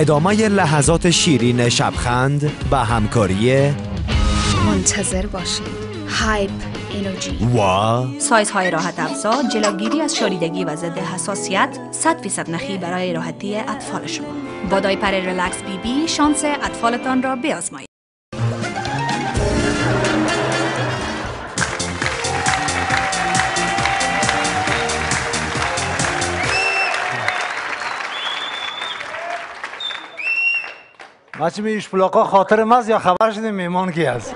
ادامه لحظات شیرین شبخند و همکاری منتظر باشید. هایپ انرژی و سایزهای راحت افزا، جلوگیری از شاریدگی و ضد حساسیت، 100% نخی برای راحتی اطفال شما. با دایپر ریلکس بی بی شانس اطفالتان را بیازمایید. بچه میش پلاکا خاطر ماست یا خبر شدیم مهمان کی است؟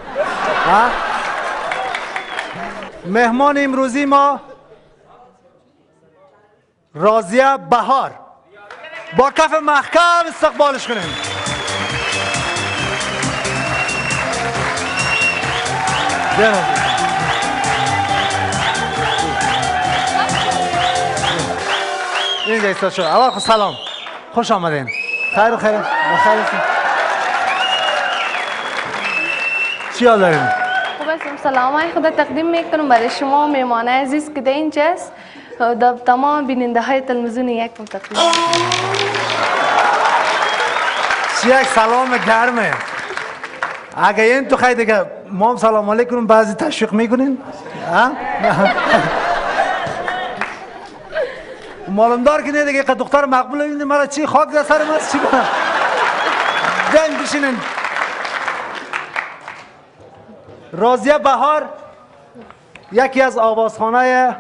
مهمان امروزی ما راضیه بهار، با کف محکم استقبالش کنیم. اینجا ایستاد شد. اول سلام، خوش آمدین. خیر و خیر بخیر. چی حال دارین؟ خوب هستم. سلام های خدا تقدیم میکنم برای شما مهمان عزیز که در اینجاست، در تمام بیننده های تلویزیون یک تقدیم. چی یک سلام گرمه. اگه این تو خیلی دیگه ما هم سلام علیکم بعضی تشویق میکنین؟ معلومدار که نه دیگه که دختر مقبول ببینید مرا چی خاک در سر ما چی کنم؟ بیاین بشینین. راضیه بهار یکی از آوازخوانای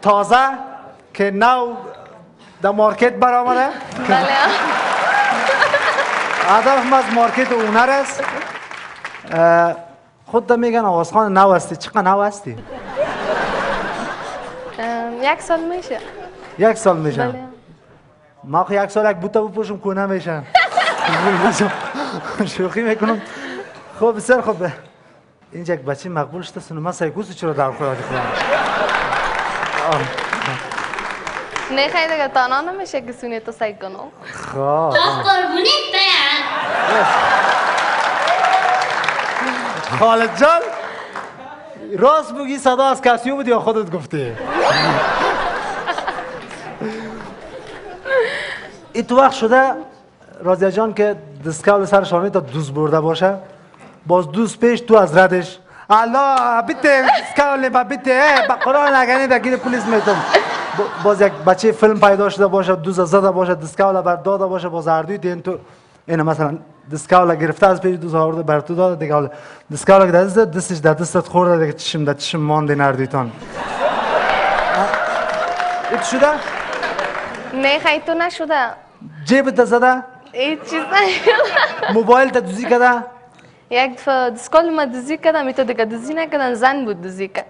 تازه که نو در مارکت برآمده. بله. هدف از مارکت اونر است. خود میگن آوازخوان نو هستی. چقدر نو هستی؟ 1 سال میشه. 1 سال میشه. بله. ما خو 1 سال یک بوته بپوشم کنه میشن. شوخی میکنم. خب بسیار خوب. اینجا یک بچه مقبول شده سنما سایکوس چرا در خورد کنم؟ نه خیلی دیگه تانا نمیشه که سونی تو سایک کنم. خب خالد جان راست بگی صدا از کسیو بود یا خودت گفتی؟ این تو وقت شده راضیه جان که دستکول سر شانه تا دوز برده باشه، باز دوز پیش تو از ردش الله بیته دستکول با بیته با قرآن نگنی در گیر پلیس میتون. باز یک بچه فیلم پیدا شده باشه، دوز زده باشه، دستکول بر داده باشه، باز اردوی دین تو اینه مثلا دستکول گرفته از پیش دوز آورده بر تو داده دیگه. حالا دستکول که دستش در دستت خورده دیگه چشم در چشم مانده نردیتان. ایت شده؟ نه خیلی تو نشده. جیبت زده؟ هیچ چیز نشده. موبایل تا دوزی کده؟ یک دفعه دستکول ما دوزی کردم، تو دیگه دوزی نکردن، زن بود دوزی کرد.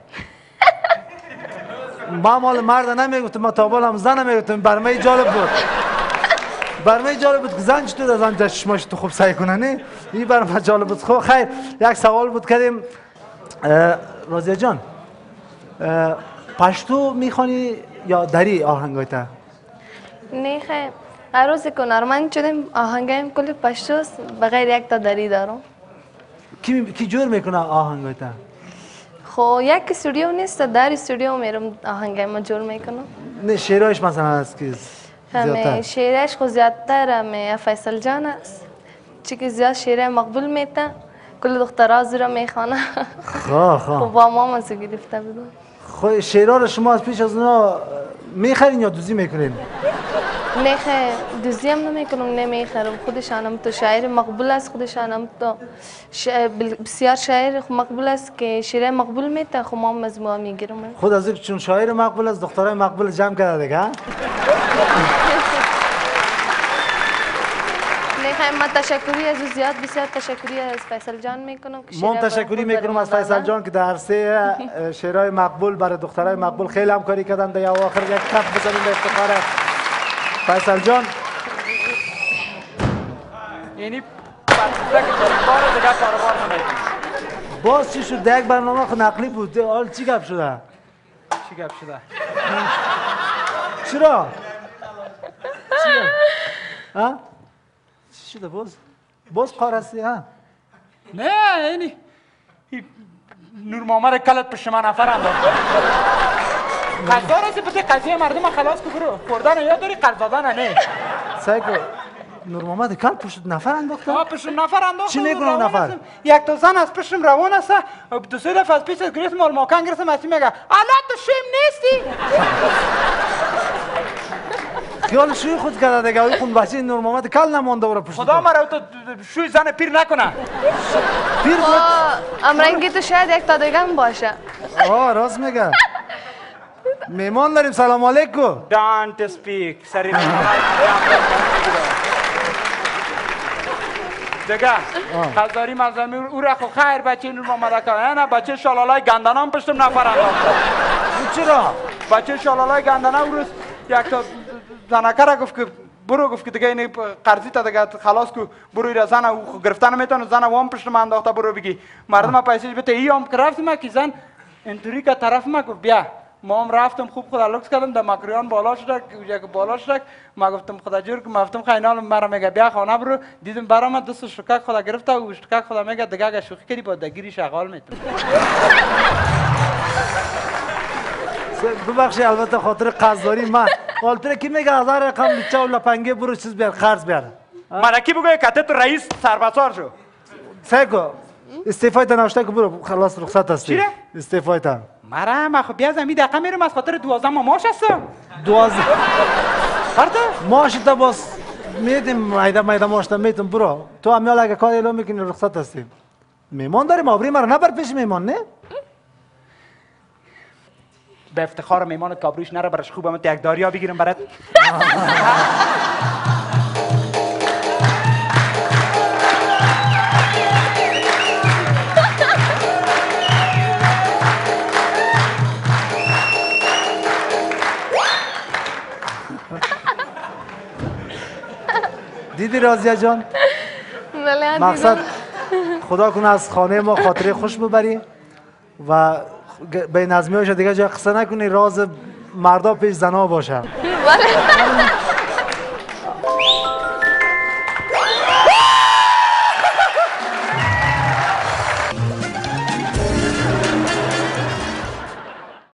ما مال مرد نمیگفتم، ما تابالم زن نمیگفتم. برمه جالب بود. برمه جالب بود که زن چطور زن چشماش تو خوب سعی کنه نه؟ این برمه جالب بود. خب خیر یک سوال بود کردیم. راضیه جان پشتو میخوانی یا دری آهنگایتا؟ نه خیلی هر روز که هنرمند شدیم آهنگایم کلی پشتوست، بغیر یک تا دری دارم. کی جور میکنه آهنگایتا؟ خب یک استودیو نیست، در استودیو میرم آهنگایم جور میکنم. نه شعرهایش مثلا از کی همه شعرش خود زیادتر همه فیصل جان است، چی که زیاد شعره مقبول میته، کل دخترها زیرا میخوانه. خب با ما منزو گرفته بودم. خب شعرها رو شما از پیش از اونا میخرین یا دوزی میکنین؟ نه خیر دوزی هم نمیکنم، نمیخرم. خودشانم تو شاعر مقبول است، خودشانم تو بسیار شاعر مقبول است که شعر مقبول میته، خب ما مجموعه میگیرم. خود از اینکه چون شاعر مقبول است دخترای مقبول جمع کرده دیگه. من تشکری از زیاد بسیار تشکری از فیصل جان میکنم که من تشکری میکنم از فیصل جان که در عرصه شعرهای مقبول برای دخترای مقبول خیلی همکاری کردن. در اواخر یک کف بزنیم به افتخار فیصل جان. یعنی بسیده که کار دیگه کاربار نمیکنه. باز چی شد؟ یک برنامه خود نقلی بود. حال چی گپ شده؟ چی گپ شده؟ چرا؟ چی گپ؟ چی شده باز کار هستی ها؟ نه یعنی نور محمد کلت پشت من نفر انداخت. قضا رسی بده قضیه مردم خلاص که برو خوردن یاد داری قرض دادن نه. سایکو نور محمد کل پشت نفر انداخته؟ پشتم نفر انداخت. چی میکنه نفر؟ یک تا زن از پشتم روان است. دو سه دفعه از پیش گرفتم مال ماکان گرفتم از میگه الان تو شیم نیستی. خیال شوی خود کرده دیگه. اون بچه نور محمد کل نمانده برای پشت. خدا مرا تو شوی زن پیر نکنه. پیر بود؟ امرنگی تو شاید یک تا دیگه هم باشه. راست میگه. میمان داریم. سلام علیکم. Don't speak. سری دیگه خزاری مزمی او را خو خیر بچه نور محمد که نه بچه شالالای گندنام پشتم نفر انداخته. چرا؟ بچه شالالای گندنه او روز یک تا زنکه را گفت که برو گفت که دیگه این قرضی تا دیگه خلاص کو برو را زن او گرفتن نمیتونه زن وام پشتم انداخته برو بگی مردم پیسش بده ای هم که رفتم که زن اینطوری که طرف ما گفت بیا ما هم رفتم خوب خدا لکس کردم در مکریان بالا شد یک بالا شد ما گفتم خدا جور که گفتم خینال مرا میگه بیا خانه برو دیدم برام دست شکک خدا گرفته و شکک خدا میگه دیگه اگه شوخی کردی با دگیری شغال میتونی ببخشید البته خاطر قرضداری من حالتره کی میگه 1000 رقم لیچه و لپنگه برو چیز بیار قرض بیار مرکی بگوی کته تو رئیس سربسار شو سیکو استعفای تا نوشته که برو خلاص رخصت هستی چیره؟ استعفای تا مرا ما خب بیا زمین دقیقه میرم از خاطر 12 ماش هستم 12 خرده؟ ماش تا باز میدیم مایده ماش تا میتون برو تو امیال اگه کار اعلام میکنی رخصت هستیم میمان داریم آبری مرا نبر پیش میمان نه؟ به افتخار میمانت که آبروش نره برش خوبم یک داریا بگیرم برات دیدی رازیه جان؟ مقصد خدا کنه از خانه ما خاطره خوش ببری و به نظمی هاش دیگه جای قصه نکنی راز مردا پیش زنا باشه